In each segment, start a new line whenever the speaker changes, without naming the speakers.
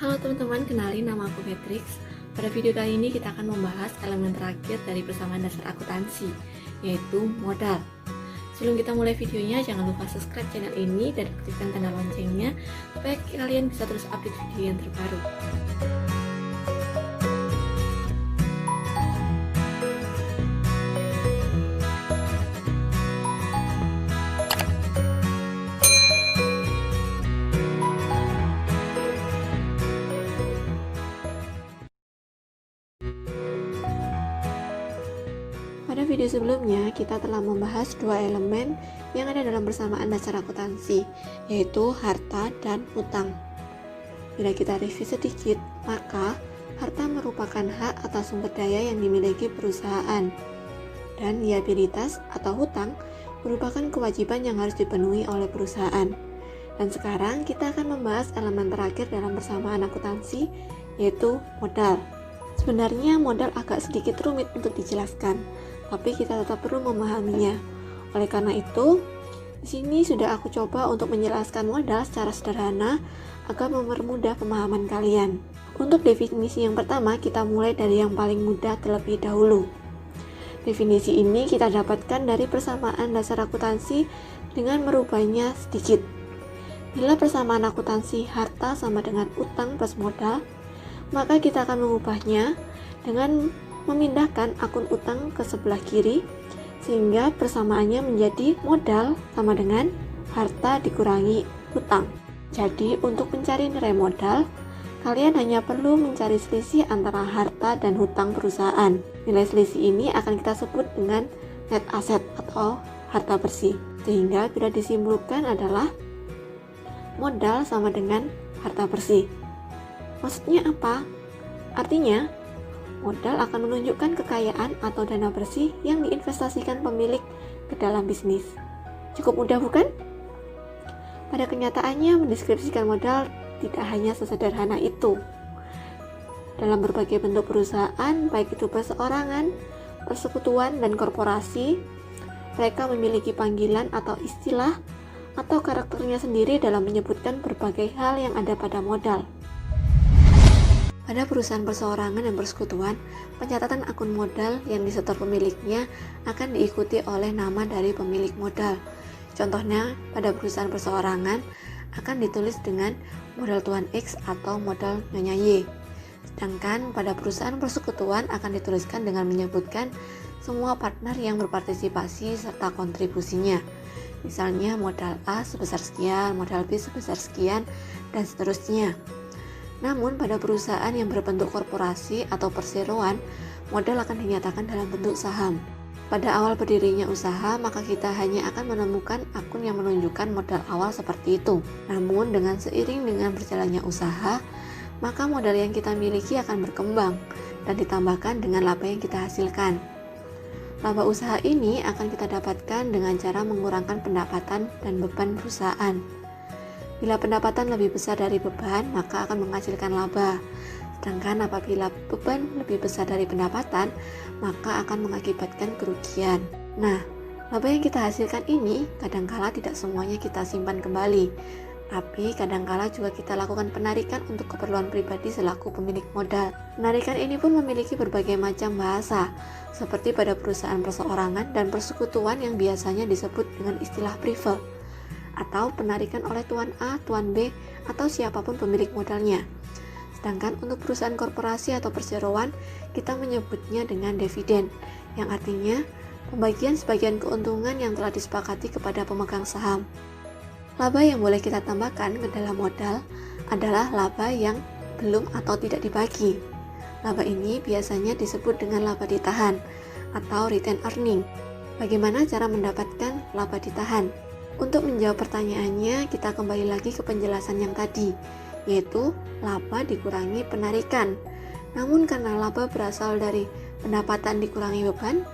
Halo teman-teman, kenalin nama aku Matrix. Pada video kali ini kita akan membahas elemen terakhir dari persamaan dasar akuntansi, yaitu modal. Sebelum kita mulai videonya, jangan lupa subscribe channel ini dan aktifkan tanda loncengnya supaya kalian bisa terus update video yang terbaru. Pada video sebelumnya, kita telah membahas dua elemen yang ada dalam persamaan dasar akuntansi, yaitu harta dan hutang. Bila kita review sedikit, maka harta merupakan hak atau sumber daya yang dimiliki perusahaan, dan liabilitas atau hutang merupakan kewajiban yang harus dipenuhi oleh perusahaan. Dan sekarang kita akan membahas elemen terakhir dalam persamaan akuntansi, yaitu modal. Sebenarnya modal agak sedikit rumit untuk dijelaskan, tapi kita tetap perlu memahaminya. Oleh karena itu, di sini sudah aku coba untuk menjelaskan modal secara sederhana agar mempermudah pemahaman kalian. Untuk definisi yang pertama, kita mulai dari yang paling mudah terlebih dahulu. Definisi ini kita dapatkan dari persamaan dasar akuntansi dengan merubahnya sedikit. Bila persamaan akuntansi harta sama dengan utang plus modal, maka kita akan mengubahnya dengan memindahkan akun utang ke sebelah kiri, sehingga persamaannya menjadi modal sama dengan harta dikurangi hutang. Jadi untuk mencari nilai modal, kalian hanya perlu mencari selisih antara harta dan hutang perusahaan. Nilai selisih ini akan kita sebut dengan net asset atau harta bersih, sehingga bila disimpulkan adalah modal sama dengan harta bersih. Maksudnya apa? Artinya, modal akan menunjukkan kekayaan atau dana bersih yang diinvestasikan pemilik ke dalam bisnis. Cukup mudah bukan? Pada kenyataannya, mendeskripsikan modal tidak hanya sesederhana itu. Dalam berbagai bentuk perusahaan, baik itu perseorangan, persekutuan, dan korporasi, mereka memiliki panggilan atau istilah atau karakternya sendiri dalam menyebutkan berbagai hal yang ada pada modal. Pada perusahaan perseorangan dan persekutuan, pencatatan akun modal yang disetor pemiliknya akan diikuti oleh nama dari pemilik modal. Contohnya, pada perusahaan perseorangan akan ditulis dengan modal Tuan X atau modal Nyonya Y. Sedangkan pada perusahaan persekutuan akan dituliskan dengan menyebutkan semua partner yang berpartisipasi serta kontribusinya. Misalnya modal A sebesar sekian, modal B sebesar sekian, dan seterusnya. Namun pada perusahaan yang berbentuk korporasi atau perseroan, modal akan dinyatakan dalam bentuk saham. Pada awal berdirinya usaha, maka kita hanya akan menemukan akun yang menunjukkan modal awal seperti itu. Namun dengan seiring dengan berjalannya usaha, maka modal yang kita miliki akan berkembang dan ditambahkan dengan laba yang kita hasilkan. Laba usaha ini akan kita dapatkan dengan cara mengurangkan pendapatan dan beban perusahaan. Bila pendapatan lebih besar dari beban, maka akan menghasilkan laba. Sedangkan apabila beban lebih besar dari pendapatan, maka akan mengakibatkan kerugian. Nah, laba yang kita hasilkan ini kadangkala tidak semuanya kita simpan kembali, tapi kadangkala juga kita lakukan penarikan untuk keperluan pribadi selaku pemilik modal. Penarikan ini pun memiliki berbagai macam bahasa, seperti pada perusahaan perseorangan dan persekutuan yang biasanya disebut dengan istilah prive, atau penarikan oleh Tuan A, Tuan B, atau siapapun pemilik modalnya. Sedangkan untuk perusahaan korporasi atau perseroan, kita menyebutnya dengan dividen, yang artinya pembagian sebagian keuntungan yang telah disepakati kepada pemegang saham. Laba yang boleh kita tambahkan ke dalam modal adalah laba yang belum atau tidak dibagi. Laba ini biasanya disebut dengan laba ditahan atau retained earning. Bagaimana cara mendapatkan laba ditahan? Untuk menjawab pertanyaannya, kita kembali lagi ke penjelasan yang tadi, yaitu laba dikurangi penarikan. Namun karena laba berasal dari pendapatan dikurangi beban,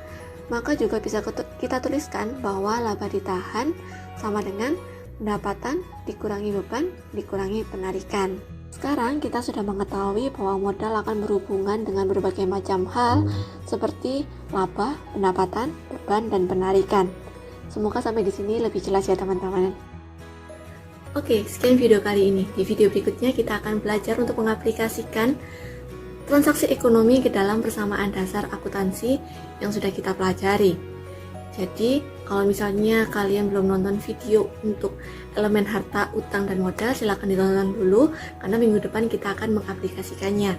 maka juga bisa kita tuliskan bahwa laba ditahan sama dengan pendapatan dikurangi beban dikurangi penarikan. Sekarang kita sudah mengetahui bahwa modal akan berhubungan dengan berbagai macam hal seperti laba, pendapatan, beban, dan penarikan. Semoga sampai di sini lebih jelas ya teman-teman. Oke, sekian video kali ini. Di video berikutnya kita akan belajar untuk mengaplikasikan transaksi ekonomi ke dalam persamaan dasar akuntansi yang sudah kita pelajari. Jadi, kalau misalnya kalian belum nonton video untuk elemen harta, utang, dan modal, silahkan ditonton dulu, karena minggu depan kita akan mengaplikasikannya.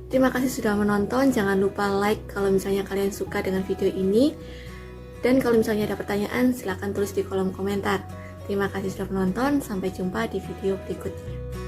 Terima kasih sudah menonton, jangan lupa like kalau misalnya kalian suka dengan video ini, dan kalau misalnya ada pertanyaan, silahkan tulis di kolom komentar. Terima kasih sudah menonton, sampai jumpa di video berikutnya.